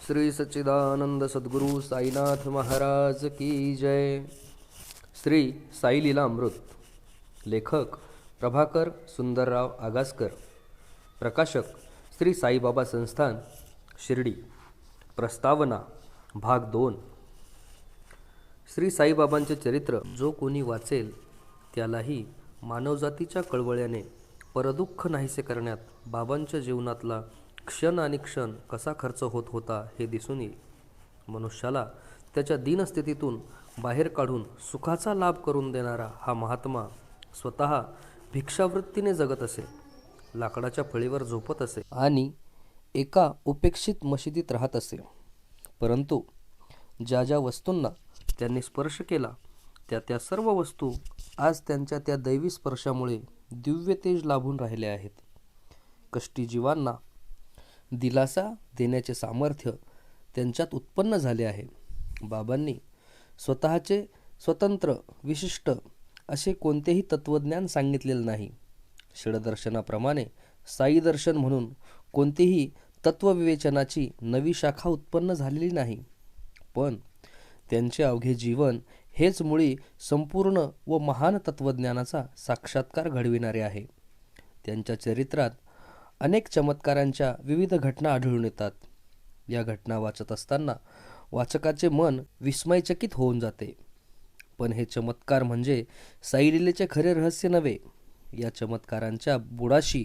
श्री सच्चिदानंद सद्गुरु साईनाथ महाराज की जय। श्री साई लीला अमृत। लेखक प्रभाकर सुंदरराव आगासकर। प्रकाशक श्री साईबाबा संस्थान शिर्डी। प्रस्तावना भाग 2। श्री साईबाबांचे चरित्र जो कोणी वाचेल त्यालाही मानवजातीच्या कळवळ्याने परदुःख नाहीसे करण्यात बाबांच्या जीवनातला क्षण आणि क्षण कसा खर्च होत होता हे दिसून येईल। मनुष्याला त्याच्या दीनस्थितीतून बाहेर काढून सुखाचा लाभ करून देणारा हा महात्मा स्वतः भिक्षावृत्तीने जगत असे, लाकडाच्या फळीवर झोपत असे आणि एका उपेक्षित मशिदीत राहत असे। परंतु ज्या ज्या वस्तूंना त्यांनी स्पर्श केला त्या सर्व वस्तू आज त्यांच्या त्या दैवी स्पर्शामुळे दिव्य तेज लाभून राहिल्या आहेत। कष्टी जीवांना दिलासा देण्याचे सामर्थ्य त्यांच्यात उत्पन्न झाले आहे। बाबांनी स्वतःचे स्वतंत्र विशिष्ट असे कोणतेही तत्वज्ञान सांगितलेले नाही। षडदर्शनाप्रमाणे साई दर्शन म्हणून कोणतीही तत्वविवेचनाची नवी शाखा उत्पन्न झालेली नाही, पण त्यांचे अवघे जीवन हेच मुळी संपूर्ण व महान तत्वज्ञानाचा साक्षात्कार घडविणारे आहे। त्यांच्या चरित्रात अनेक चमत्कारांच्या विविध घटना आढळून येतात। या घटना वाचत असताना वाचकाचे मन विस्मयचकित होऊन जाते। पण हे चमत्कार म्हणजे साईलीलेचे खरे रहस्य नव्हे। या चमत्कारांच्या बुडाशी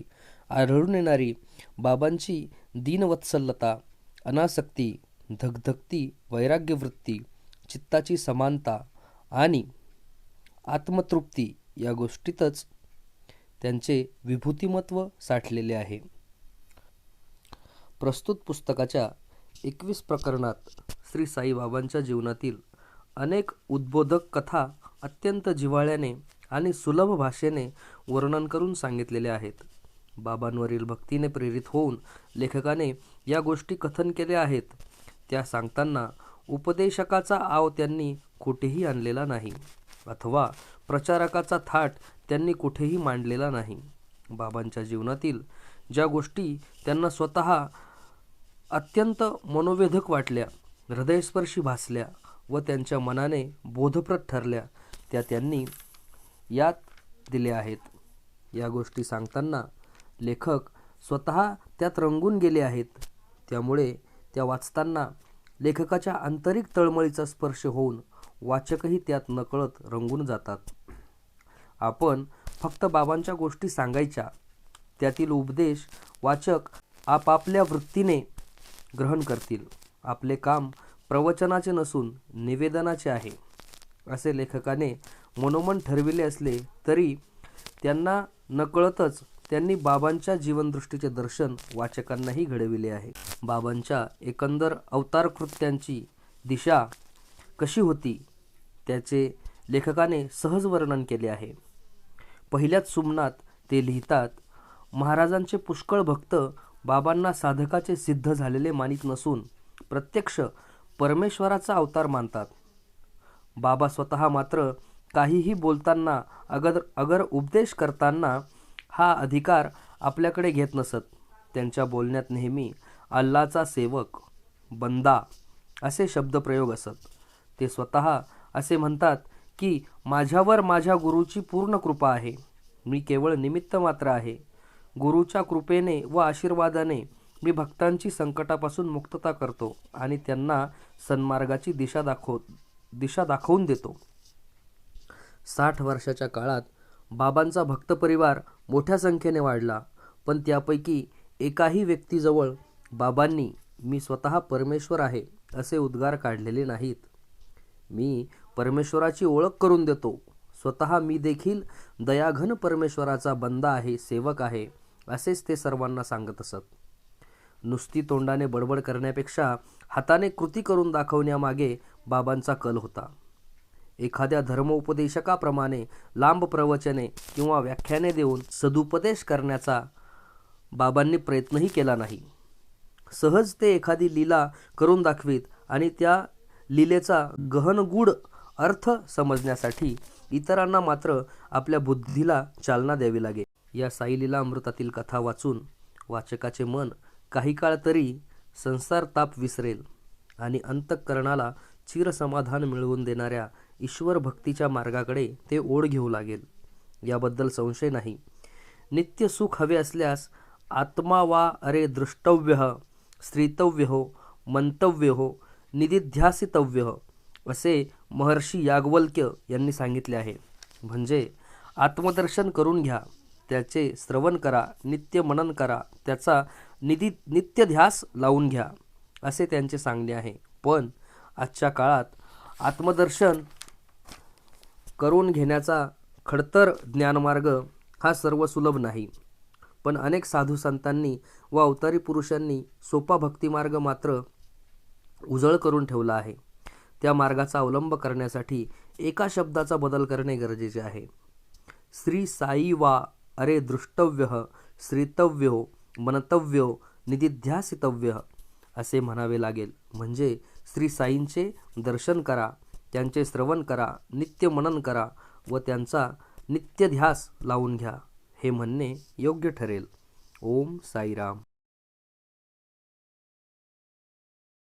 आढळून येणारी बाबांची दीनवत्सलता, अनासक्ती, धगधगती वैराग्यवृत्ती, चित्ताची समानता आणि आत्मतृप्ती या गोष्टीतच त्यांचे विभूतिमत्व साठलेले आहे। प्रस्तुत पुस्तकाच्या 21 प्रकरणात श्री साईबाबांच्या जीवनातील अनेक उद्बोधक कथा अत्यंत जिव्हाळ्याने आणि सुलभ भाषेने वर्णन करून सांगितलेल्या आहेत। बाबांवरील भक्तीने प्रेरित होऊन लेखकाने या गोष्टी कथन केल्या आहेत। त्या सांगताना उपदेशकाचा आव त्यांनी कुठेही आणलेला नाही अथवा प्रचारकाचा थाट त्यांनी कुठेही मांडलेला नाही। बाबांच्या जीवनातील ज्या गोष्टी त्यांना स्वतः अत्यंत मनोवेधक वाटल्या, हृदयस्पर्शी भासल्या व त्यांच्या मनाने बोधप्रद ठरल्या त्या त्यांनी यात दिल्या आहेत। या गोष्टी सांगताना लेखक स्वतः त्यात रंगून गेले आहेत, त्यामुळे त्या वाचताना लेखकाच्या आंतरिक तळमळीचा स्पर्श होऊन वाचकही त्यात नकळत रंगून जातात। आपण फक्त बाबांच्या गोष्टी सांगायच्या, त्यातील उपदेश वाचक आपापल्या वृत्तीने ग्रहण करतील। आपले काम प्रवचनाचे नसून निवेदनाचे आहे असे लेखकाने मनोमन ठरविले असले तरी त्यांना नकळतच त्यांनी बाबांच्या जीवनदृष्टीचे दर्शन वाचकांनाही घडविले आहे। बाबांच्या एकंदर अवतारकृत्यांची दिशा कशी होती त्याचे लेखकाने सहज वर्णन केले आहे। पहिल्याच सुमनात ते लिहितात, महाराजांचे पुष्कळ भक्त बाबांना साधकाचे सिद्ध झालेले मानित नसून प्रत्यक्ष परमेश्वराचा अवतार मानतात। बाबा स्वतः मात्र काहीही बोलताना अगर उपदेश करताना हा अधिकार आपल्याकडे घेत नसत। त्यांच्या बोलण्यात नेहमी अल्लाचा सेवक, बंदा असे शब्दप्रयोग असत। ते स्वतः असे म्हणतात की माझ्यावर माझ्या गुरुची पूर्ण कृपा आहे, मी केवळ निमित्त मात्र आहे। गुरुच्या कृपेने व आशीर्वादाने मी भक्तांची संकटापासून मुक्तता करतो आणि त्यांना सन्मार्गाची दिशा दाखवून देतो। 60 वर्षाच्या काळात बाबांचा भक्त परिवार मोठ्या संख्येने वाढला, पण त्यापैकी एकाही व्यक्तीजवळ बाबांनी मी स्वतः परमेश्वर आहे असे उद्गार काढलेले नाहीत। मी परमेश्वराची ओळख करून देतो, स्वतः मी देखील दयाघन परमेश्वराचा बंदा आहे, सेवक आहे असेच ते सर्वांना सांगत असत। नुसती तोंडाने बडबड करण्यापेक्षा हाताने कृती करून दाखवण्यामागे बाबांचा कल होता। एखाद्या धर्मोपदेशकाप्रमाणे लांब प्रवचने किंवा व्याख्याने देऊन सदुपदेश करण्याचा बाबांनी प्रयत्नही केला नाही। सहज ते एखादी लीला करून दाखवीत आणि त्या लीलेचा गहनगूढ अर्थ समजण्यासाठी इतरांना मात्र आपल्या बुद्धीला चालना द्यावी लागे। या साई लीला अमृतातील कथा वाचून वाचकाचे मन काही काळ तरी संसार ताप विसरेल आणि अंतःकरणाला चिरसमाधान मिळवून देणाऱ्या ईश्वर भक्तीच्या मार्गाकडे ते ओढ घेऊ लागेल, याबद्दल संशय नाही. नित्य सुख हवे असल्यास आत्मा वा अरे द्रष्टव्य, स्त्रीतव्य, मंतव्य, निदिध्यासितव्य असे महर्षी याज्ञवल्क्य यांनी सांगितले आहे. म्हणजे आत्मदर्शन करून घ्या, त्याचे श्रवण करा, नित्य मनन करा, त्याचा नित्यध्यास लावून घ्या, असे त्यांचे सांगणे आहे. पण आजच्या काळात आत्मदर्शन करून घेण्याचा खडतर ज्ञानमार्ग हा सर्व सुलभ नाही. पण अनेक साधू संतांनी व अवतारी पुरुषांनी सोपा भक्तिमार्ग मात्र उजळ करून ठेवला आहे. त्या मार्गाचा अवलंब करण्यासाठी एका शब्दाचा बदल करणे गरजेचे आहे. श्री साई वा अरे दृष्टव्य, श्रीतव्यो, मनतव्यो, निदिध्यासितव्य असे म्हणावे लागेल. म्हणजे श्री साईंचे दर्शन करा, त्यांचे श्रवण करा, नित्य मनन करा व त्यांचा नित्यध्यास लावून घ्या, हे म्हणणे योग्य ठरेल. ओम साईराम.